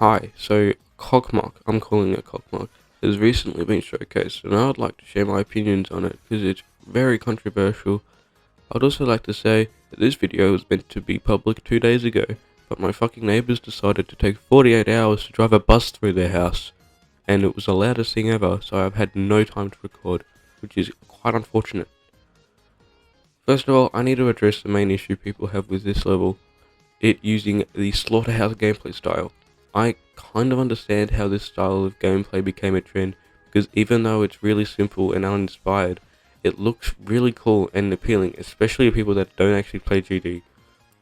Hi, so Kocmoc, I'm calling it Kocmoc, has recently been showcased, and I would like to share my opinions on it because it's very controversial. I'd also like to say that this video was meant to be public 2 days ago, but my fucking neighbors decided to take 48 hours to drive a bus through their house, and it was the loudest thing ever, so I've had no time to record, which is quite unfortunate. First of all, I need to address the main issue people have with this level, it using the slaughterhouse gameplay style. I kind of understand how this style of gameplay became a trend, because even though it's really simple and uninspired, it looks really cool and appealing, especially to people that don't actually play GD.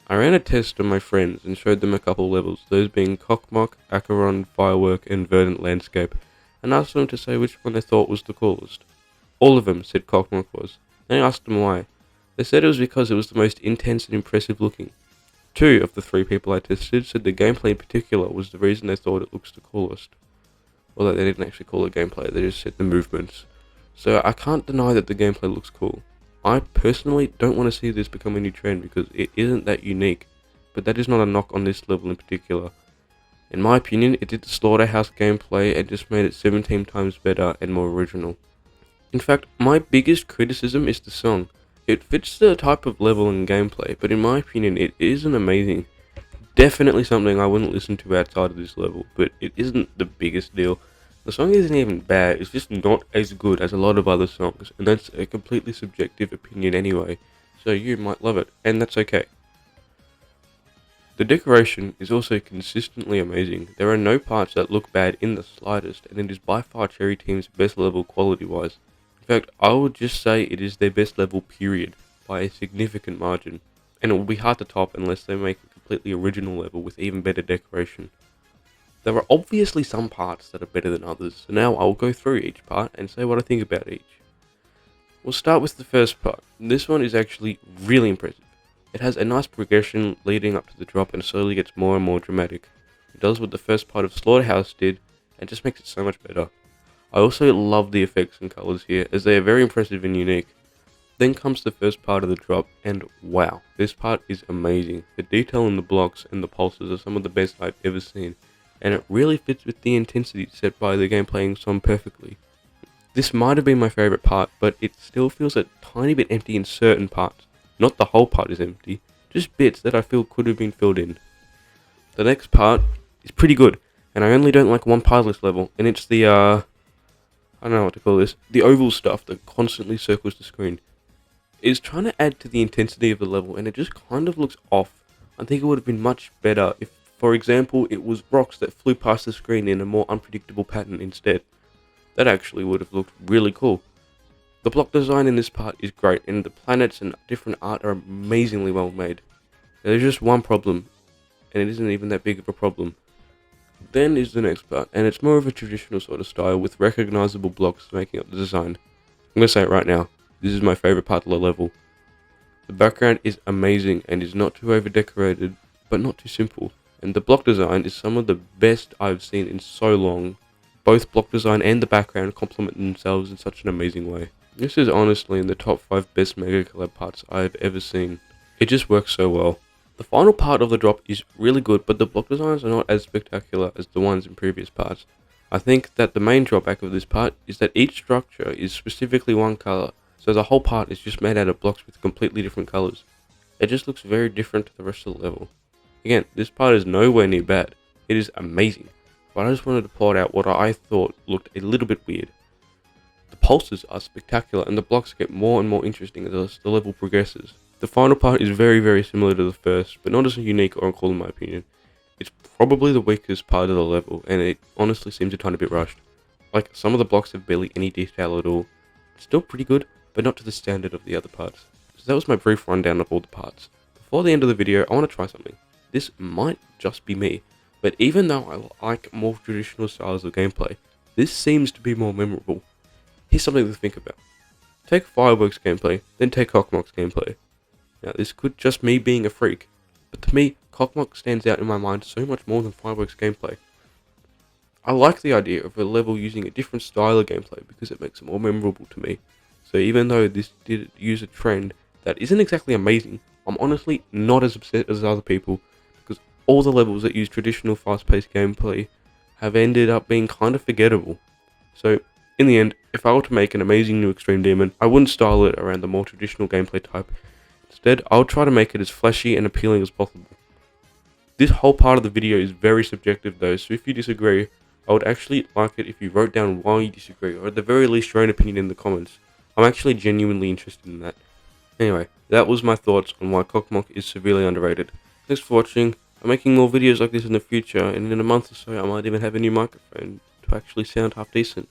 I ran a test on my friends and showed them a couple levels, those being Kocmoc, Acheron, Firework, and Verdant Landscape, and asked them to say which one they thought was the coolest. All of them said Kocmoc was, and I asked them why. They said it was because it was the most intense and impressive looking. Two of the three people I tested said the gameplay in particular was the reason they thought it looks the coolest. Although they didn't actually call it gameplay, they just said the movements. So I can't deny that the gameplay looks cool. I personally don't want to see this become a new trend because it isn't that unique, but that is not a knock on this level in particular. In my opinion, it did the slaughterhouse gameplay and just made it 17 times better and more original. In fact, my biggest criticism is the song. It fits the type of level and gameplay, but in my opinion it isn't amazing. Definitely something I wouldn't listen to outside of this level, but it isn't the biggest deal. The song isn't even bad, it's just not as good as a lot of other songs, and that's a completely subjective opinion anyway, so you might love it, and that's okay. The decoration is also consistently amazing. There are no parts that look bad in the slightest, and it is by far Cherry Team's best level quality wise. In fact, I would just say it is their best level period, by a significant margin, and it will be hard to top unless they make a completely original level with even better decoration. There are obviously some parts that are better than others, so now I'll go through each part and say what I think about each. We'll start with the first part. This one is actually really impressive. It has a nice progression leading up to the drop and slowly gets more and more dramatic. It does what the first part of Slaughterhouse did, and just makes it so much better. I also love the effects and colours here, as they are very impressive and unique. Then comes the first part of the drop, and wow, this part is amazing. The detail in the blocks and the pulses are some of the best I've ever seen, and it really fits with the intensity set by the game playing song perfectly. This might have been my favourite part, but it still feels a tiny bit empty in certain parts. Not the whole part is empty, just bits that I feel could have been filled in. The next part is pretty good, and I only don't like one part of this level, and it's the I don't know what to call this, the oval stuff that constantly circles the screen. It's trying to add to the intensity of the level, and it just kind of looks off. I think it would have been much better if, for example, it was rocks that flew past the screen in a more unpredictable pattern instead. That actually would have looked really cool. The block design in this part is great, and the planets and different art are amazingly well made. There's just one problem, and it isn't even that big of a problem. Then is the next part, and it's more of a traditional sort of style with recognizable blocks making up the design. I'm gonna say it right now, this is my favorite part of the level. The background is amazing and is not too over decorated, but not too simple, and the block design is some of the best I've seen in so long. Both block design and the background complement themselves in such an amazing way. This is honestly in the top 5 best Mega Collab parts I've ever seen. It just works so well. The final part of the drop is really good, but the block designs are not as spectacular as the ones in previous parts. I think that the main drawback of this part is that each structure is specifically one color, so the whole part is just made out of blocks with completely different colors. It just looks very different to the rest of the level. Again, this part is nowhere near bad. It is amazing, but I just wanted to point out what I thought looked a little bit weird. The pulses are spectacular and the blocks get more and more interesting as the level progresses. The final part is very similar to the first, but not as unique or cool in my opinion. It's probably the weakest part of the level, and it honestly seems a tiny bit rushed. Like, some of the blocks have barely any detail at all. It's still pretty good, but not to the standard of the other parts. So that was my brief rundown of all the parts. Before the end of the video, I want to try something. This might just be me, but even though I like more traditional styles of gameplay, this seems to be more memorable. Here's something to think about. Take Fireworks gameplay, then take Kocmoc's gameplay. Now, this could just me being a freak, but to me, Kocmoc stands out in my mind so much more than Fireworks gameplay. I like the idea of a level using a different style of gameplay because it makes it more memorable to me. So even though this did use a trend that isn't exactly amazing, I'm honestly not as upset as other people because all the levels that use traditional fast-paced gameplay have ended up being kind of forgettable. So, in the end, if I were to make an amazing new Extreme Demon, I wouldn't style it around the more traditional gameplay type. Instead, I would try to make it as flashy and appealing as possible. This whole part of the video is very subjective though, so if you disagree, I would actually like it if you wrote down why you disagree, or at the very least your own opinion in the comments. I'm actually genuinely interested in that. Anyway, that was my thoughts on why Kocmoc is severely underrated. Thanks for watching. I'm making more videos like this in the future, and in a month or so I might even have a new microphone to actually sound half decent.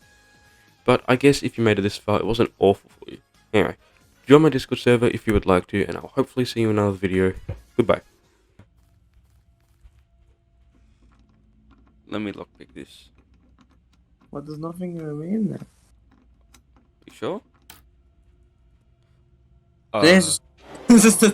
But I guess if you made it this far, it wasn't awful for you. Anyway, join my Discord server if you would like to, and I'll hopefully see you in another video. Goodbye. Let me lockpick this. What, there's nothing remain there? You sure? This is the